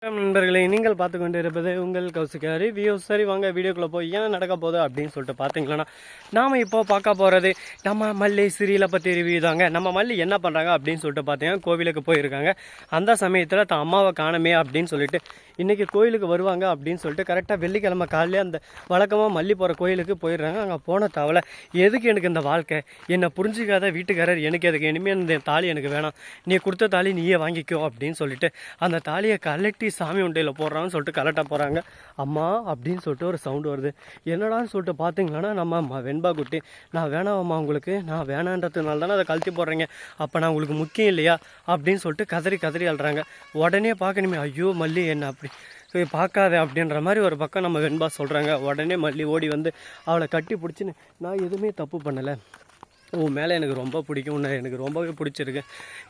நண்பர்களை நீங்கள் பார்த்து கொண்டு இருப்பது உங்கள் கௌசிகா ரிவ்யூ. சரி வாங்க வீடியோக்குள்ளே போய் ஏன் நடக்க போகுது அப்படின்னு சொல்லிட்டு பார்த்தீங்களன்னா, நாம் இப்போ பார்க்க போகிறது நம்ம மல்லி சீரியலை பற்றி ரிவ்யூ தாங்க. நம்ம மல்லி என்ன பண்ணுறாங்க அப்படின்னு சொல்லிட்டு பார்த்தீங்கன்னா, கோவிலுக்கு போயிருக்காங்க. அந்த சமயத்தில் தான் அம்மாவை காணமே அப்படின்னு சொல்லிட்டு இன்றைக்கி கோயிலுக்கு வருவாங்க அப்படின்னு சொல்லிட்டு கரெக்டாக வெள்ளிக்கிழமை காலையில் அந்த வழக்கமாக மல்லி போகிற கோயிலுக்கு போயிடுறாங்க. அங்கே போன தவளை எதுக்கு எனக்கு இந்த வாழ்க்கை, என்னை புரிஞ்சிக்காத வீட்டுக்காரர் எனக்கு எதுக்கு, இனிமேல் இந்த தாலி எனக்கு வேணாம், நீ கொடுத்த தாலி நீயே வாங்கிக்கோ அப்படின்னு சொல்லிட்டு அந்த தாலியை கலட்டி சாமி உண்டையில் போடுறான்னு சொல்லிட்டு கலட்ட போகிறாங்க. அம்மா அப்படின்னு சொல்லிட்டு ஒரு சவுண்டு வருது. என்னடான்னு சொல்லிட்டு பார்த்தீங்கன்னா, நம்ம வெண்பா குட்டி, நான் வேணாம்மா உங்களுக்கு, நான் வேணான்றதுனால தானே அதை கழட்டி போடுறீங்க, அப்போ நான் உங்களுக்கு முக்கியம் இல்லையா அப்படின்னு சொல்லிட்டு கதறி கதறி அழுறாங்க. உடனே பார்க்கணுமே, ஐயோ மல்லி என்ன அப்படி பார்க்காத அப்படின்ற மாதிரி ஒரு பக்கம் நம்ம வெண்பா சொல்கிறாங்க. உடனே மல்லி ஓடி வந்து அவளை கட்டி பிடிச்சின்னு, நான் எதுவுமே தப்பு பண்ணலை, உன் மேலே எனக்கு ரொம்ப பிடிக்கும், உன்னை எனக்கு ரொம்பவே பிடிச்சிருக்கு,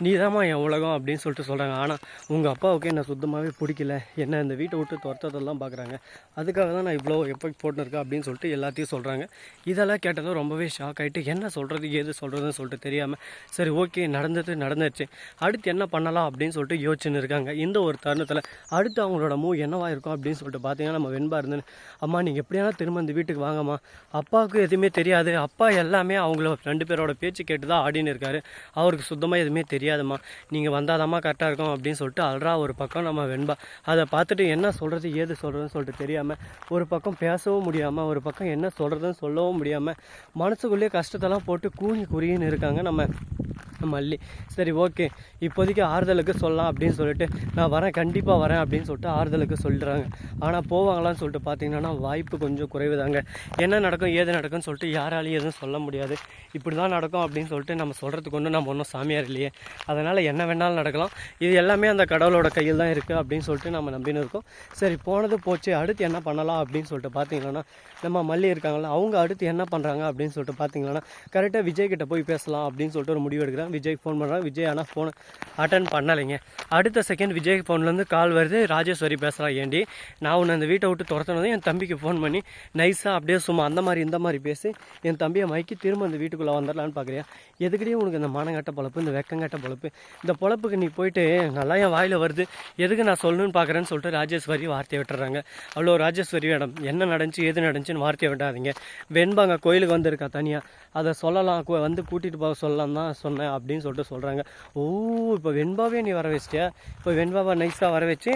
நீ தாம்மா என் உலகம் அப்படின்னு சொல்லிட்டு சொல்கிறாங்க. ஆனால் உங்கள் அப்பாவுக்கு என்ன சுத்தமாகவே பிடிக்கல, என்ன இந்த வீட்டை விட்டு துரத்ததெல்லாம் பார்க்குறாங்க, அதுக்காக தான் நான் இவ்வளோ எஃபெக்ட் போட்டுருக்கேன் அப்படின்னு சொல்லிட்டு எல்லாத்தையும் சொல்கிறாங்க. இதெல்லாம் கேட்டதும் ரொம்பவே ஷாக் ஆகிட்டு என்ன சொல்கிறது ஏது சொல்கிறதுன்னு சொல்லிட்டு தெரியாமல், சரி ஓகே நடந்துச்சு, அடுத்து என்ன பண்ணலாம் அப்படின்னு சொல்லிட்டு யோசிச்சுன்னு இருக்காங்க. இந்த ஒரு தருணத்தில் அடுத்து அவங்களோட மூவ் என்னவாக இருக்கும் அப்படின்னு சொல்லிட்டு பார்த்தீங்கன்னா, நம்ம வெண்பா இருந்துன்னு, அம்மா நீங்கள் எப்படியானா திரும்ப இந்த வீட்டுக்கு வாங்கம்மா, அப்பாவுக்கு எதுவுமே தெரியாது, அப்பா எல்லாமே அவங்கள ரெண்டு பேரோட பேச்சு கேட்டு தான் ஆடின்னு இருக்காரு, அவருக்கு சுத்தமாக எதுவுமே தெரியாதுமா, நீங்கள் வந்தாதாம்மா கரெக்டாக இருக்கும் அப்படின்னு சொல்லிட்டு அல்றா ஒரு பக்கம் நம்ம வெண்பா. அதை பார்த்துட்டு என்ன சொல்கிறது ஏது சொல்கிறதுன்னு சொல்லிட்டு தெரியாமல், ஒரு பக்கம் பேசவும் முடியாமல், ஒரு பக்கம் என்ன சொல்கிறதுன்னு சொல்லவும் முடியாமல், மனசுக்குள்ளேயே கஷ்டத்தெல்லாம் போட்டு குறின்னு இருக்காங்க நம்ம மல்லி. சரி ஓகே, இப்போதைக்கு ஆறுதலுக்கு சொல்லலாம் அப்படின்னு சொல்லிட்டு, நான் வரேன் கண்டிப்பாக வரேன் அப்படின்னு சொல்லிட்டு ஆறுதலுக்கு சொல்லிடுறாங்க. ஆனால் போவாங்களான்னு சொல்லிட்டு பார்த்தீங்கன்னா வாய்ப்பு கொஞ்சம் குறைவு தாங்க. என்ன நடக்கும் ஏது நடக்கும்னு சொல்லிட்டு யாராலையும் எதுவும் சொல்ல முடியாது. இப்படி தான் நடக்கும் அப்படின்னு சொல்லிட்டு நம்ம சொல்கிறதுக்கு ஒன்று நம்ம ஒன்றும் சாமியார் இல்லையே, அதனால் என்ன வேணாலும் நடக்கலாம், இது எல்லாமே அந்த கடவுளோட கையில் தான் இருக்குது அப்படின்னு சொல்லிட்டு நம்ம நம்பின்னு இருக்கோம். சரி போனது போச்சு, அடுத்து என்ன பண்ணலாம் அப்படின்னு சொல்லிட்டு பார்த்தீங்கன்னா, நம்ம மல்லி இருக்காங்களா, அவங்க அடுத்து என்ன பண்ணுறாங்க அப்படின்னு சொல்லிட்டு பார்த்தீங்கன்னா, கரெக்டாக விஜய் கிட்ட போய் பேசலாம் அப்படின்னு சொல்லிட்டு ஒரு முடிவு எடுக்கிறேன். விஜய் ஃபோன் பண்ணுறாங்க. விஜய் ஆனால் ஃபோன் அட்டன் பண்ணலைங்க. அடுத்த செகண்ட் விஜய் ஃபோன்லேருந்து கால் வருது. ராஜேஸ்வரி பேசுகிறா, ஏண்டி நான் உன்னை அந்த வீட்டை விட்டு துரத்துனதும் என் தம்பிக்கு ஃபோன் பண்ணி நைஸாக அப்படியே சும்மா அந்த மாதிரி இந்த மாதிரி பேசி என் தம்பியை மைக்கி திரும்ப அந்த வீட்டுக்குள்ளே வந்துடலான்னு பார்க்குறியா, எதுக்கிட்டே உனக்கு இந்த மானங்கட்ட பொழப்பு, இந்த வெக்கங்கட்ட பொழப்பு, இந்த பொழப்புக்கு நீ போயிட்டு நல்லா என் வாயில் வருது, எதுக்கு நான் சொல்லணும்னு பார்க்குறேன்னு சொல்லிட்டு ராஜேஸ்வரி வார்த்தையை விட்டுறாங்க. அவ்வளோ ராஜேஸ்வரி மேடம் என்ன நடந்துச்சு ஏது நடந்துச்சுன்னு வார்த்தையை விட்டாதீங்க, வெண்பாங்க கோயிலுக்கு வந்திருக்கா தனியாக, அதை சொல்லலாம் வந்து கூட்டிகிட்டு போக சொல்லலாம் தான் சொன்னேன் அப்படின்னு சொல்லிட்டு சொல்கிறாங்க. ஓ இப்போ வெண்பாவே நீ வர வச்சிட்டியா, இப்போ வெண்பாவை நைஸாக வர வச்சு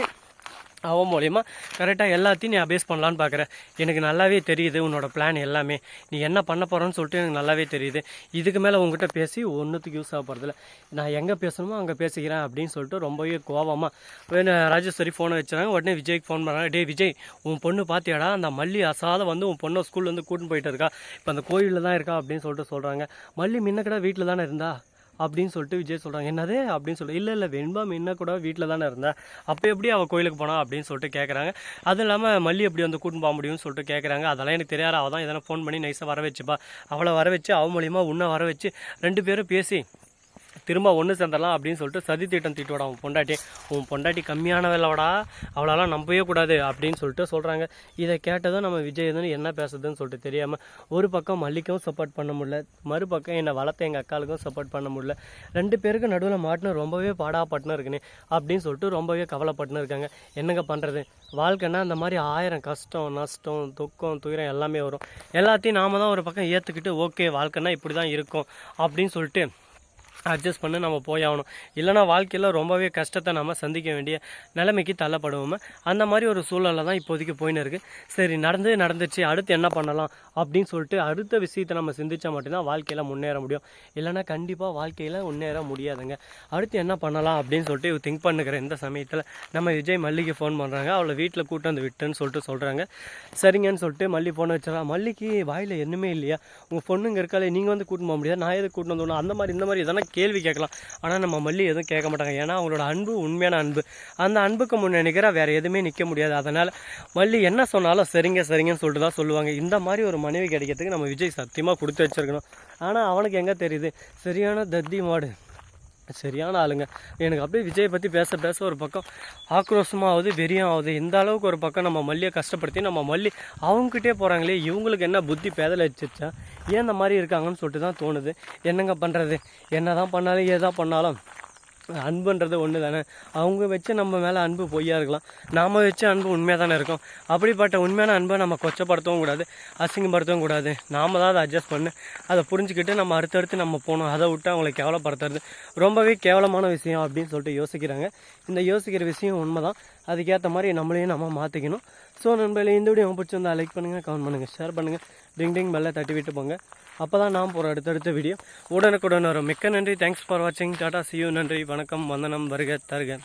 அவன் மூலயமா கரெக்டாக எல்லாத்தையும் நீ அபேஸ் பண்ணலான்னு பார்க்குறேன். எனக்கு நல்லாவே தெரியுது உன்னோட பிளான் எல்லாமே, நீ என்ன பண்ண போகிறேன்னு சொல்லிட்டு எனக்கு நல்லாவே தெரியுது. இதுக்கு மேலே உங்ககிட்ட பேசி ஒன்றுத்துக்கு யூஸ் ஆக போகிறதில்ல, நான் எங்கே பேசணுமோ அங்கே பேசிக்கிறேன் அப்படின்னு சொல்லிட்டு ரொம்பவே கோவமாக ராஜேஸ்வரி ஃபோனை வச்சுறாங்க. உடனே விஜய்க்கு ஃபோன் பண்ணுறாங்க. டே விஜய், உன் பொண்ணு பார்த்தியாடா, அந்த மல்லி அசாத வந்து உன் பொண்ணை ஸ்கூல்லேருந்து கூட்டின்னு போயிட்டு இருக்கா, இப்போ அந்த கோயிலில் தான் இருக்கா அப்படின்னு சொல்லிட்டு சொல்கிறாங்க. மல்லி முன்னக்கடா வீட்டில் தானே இருந்தா அப்படின்னு சொல்லிட்டு விஜய் சொல்கிறாங்க. என்னது அப்படின்னு சொல்லிட்டு, இல்லை வெண்பா முன்ன கூட வீட்டில் தானே இருந்தேன், அப்போ எப்படி அவள் கோயிலுக்கு போனா அப்படின்னு சொல்லிட்டு கேட்குறாங்க. அதுவும் இல்லாமல் மல்லி எப்படி வந்து கூட்டின்னு போக முடியும்னு சொல்லிட்டு கேட்குறாங்க. அதெல்லாம் எனக்கு தெரியாது, அவள் தான் எதனா ஃபோன் பண்ணி நைஸாக வர வச்சுப்பா, அவளை வர வச்சு அவள் மூலியமா உன்னை வர வச்சு ரெண்டு பேரும் பேசி திரும்ப ஒன்று சேர்ந்துடலாம் அப்படின்னு சொல்லிட்டு சதி திட்டம் தீட்டோட உன் பொண்டாட்டி கம்மியான வேலைவாடா, அவளெல்லாம் நம்பவே கூடாது அப்படின்னு சொல்லிட்டு சொல்கிறாங்க. இதை கேட்டதும் நம்ம விஜய் என்ன பேசுறதுன்னு சொல்லிட்டு தெரியாமல் ஒரு பக்கம் மல்லிக்கும் சப்போர்ட் பண்ண முடியல, மறுபக்கம் என்னை வளர்த்த எங்கள் அக்காளுக்கும் சப்போர்ட் பண்ண முடியல, ரெண்டு பேருக்கு நடுவில் மாட்டினு ரொம்பவே பாடாப்பட்டுன்னு இருக்குன்னு அப்படின்னு சொல்லிட்டு ரொம்பவே கவலைப்பட்டுன்னு இருக்காங்க. என்னங்க பண்ணுறது, வாழ்க்கைன்னா அந்த மாதிரி 1000 கஷ்டம் நஷ்டம் துக்கம் துயரம் எல்லாமே வரும், எல்லாத்தையும் நாம தான் ஒரு பக்கம் ஏற்றுக்கிட்டு ஓகே வாழ்க்கைன்னா இப்படி தான் இருக்கும் அப்படின்னு சொல்லிட்டு அட்ஜஸ்ட் பண்ணி நம்ம போயாகணும். இல்லைனா வாழ்க்கையில் ரொம்பவே கஷ்டத்தை நம்ம சந்திக்க வேண்டிய நிலைமைக்கு தள்ளப்படுவோம். அந்த மாதிரி ஒரு சூழலில் தான் இப்போதைக்கு போயின்னு இருக்குது. சரி நடந்துச்சு, அடுத்து என்ன பண்ணலாம் அப்படின்னு சொல்லிட்டு அடுத்த விஷயத்தை நம்ம சிந்திச்சா மட்டும்தான் வாழ்க்கையில் முன்னேற முடியும், இல்லைனா கண்டிப்பாக வாழ்க்கையில் முன்னேற முடியாதுங்க. அடுத்து என்ன பண்ணலாம் அப்படின்னு சொல்லிட்டு திங்க் பண்ணுகிற இந்த சமயத்தில் நம்ம விஜய் மல்லிக்கு ஃபோன் பண்ணுறாங்க. அவளை வீட்டில் கூட்டு வந்து விட்டுன்னு சொல்லிட்டு சொல்கிறாங்க. சரிங்கன்னு சொல்லிட்டு மல்லி ஃபோனை வச்சிடலாம். மல்லிக்கு வாயில் என்னமே இல்லையா, உங்கள் பொண்ணுங்க இருக்காளே, நீங்கள் வந்து கூட்டின்னு போக முடியாது, நான் எது கூட்டின்னு வந்து அந்த மாதிரி இந்த மாதிரி எதனா கேள்வி கேட்கலாம். ஆனால் நம்ம மல்லி எதுவும் கேட்க மாட்டாங்க, ஏன்னா அவங்களோட அன்பு உண்மையான அன்பு, அந்த அன்புக்கு முன்னே நிற்கிற வேறு எதுவுமே நிற்க முடியாது. அதனால் மல்லி என்ன சொன்னாலும் சரிங்கன்னு சொல்லிட்டு தான் சொல்லுவாங்க. இந்த மாதிரி ஒரு மனைவி கிடைக்கிறதுக்கு நம்ம விஜய் சத்தியமாக கொடுத்து வச்சிருக்கணும். ஆனால் அவனுக்கு எங்கே தெரியுது, சரியான தத்தி மாடு, சரியான ஆளுங்க. எனக்கு அப்படியே விஜயை பற்றி பேச ஒரு பக்கம் ஆக்ரோஷமாகுது, வெறியும் ஆகுது. இந்த அளவுக்கு ஒரு பக்கம் நம்ம மல்லியை கஷ்டப்படுத்தி நம்ம மல்லி அவங்ககிட்டே போகிறாங்களே, இவங்களுக்கு என்ன புத்தி பேதலை வச்சிருச்சா, ஏன் இந்த மாதிரி இருக்காங்கன்னு சொல்லிட்டு தான் தோணுது. என்னங்க பண்ணுறது, என்ன தான் பண்ணாலும் ஏதா பண்ணாலும் அன்புன்றது ஒன்று தானே. அவங்க வச்ச நம்ம மேலே அன்பு பொய்யா இருக்கலாம், நாம் வச்ச அன்பு உண்மையாக தானே இருக்கும். அப்படிப்பட்ட உண்மையான அன்பை நம்ம கொச்சப்படுத்தவும் கூடாது, அசிங்கப்படுத்தவும் கூடாது. நாம் தான் அதை அட்ஜஸ்ட் பண்ணி அதை புரிஞ்சுக்கிட்டு நம்ம அடுத்தடுத்து நம்ம போகணும். அதை விட்டு அவங்களை கேவலப்படுத்துறது ரொம்பவே கேவலமான விஷயம் அப்படின்னு சொல்லிட்டு யோசிக்கிறாங்க. இந்த யோசிக்கிற விஷயம் உண்மை தான். அதுக்கேற்ற மாதிரி நம்மளையும் நம்ம மாற்றிக்கணும். ஸோ நண்பர்களே, இந்த வீடியோ பிடிச்சிருந்தா லைக் பண்ணுங்கள், கமெண்ட் பண்ணுங்கள், ஷேர் பண்ணுங்கள், டிங் பெல்லை தட்டி விட்டு போங்க. அப்போ தான் நான் போகிற அடுத்தடுத்த வீடியோ உடனுக்குடன் வரும். மிக்க நன்றி. தேங்க்ஸ் ஃபார் வாட்சிங். Tata, see you. நன்றி, வணக்கம், வந்தனம், வருக, தருக.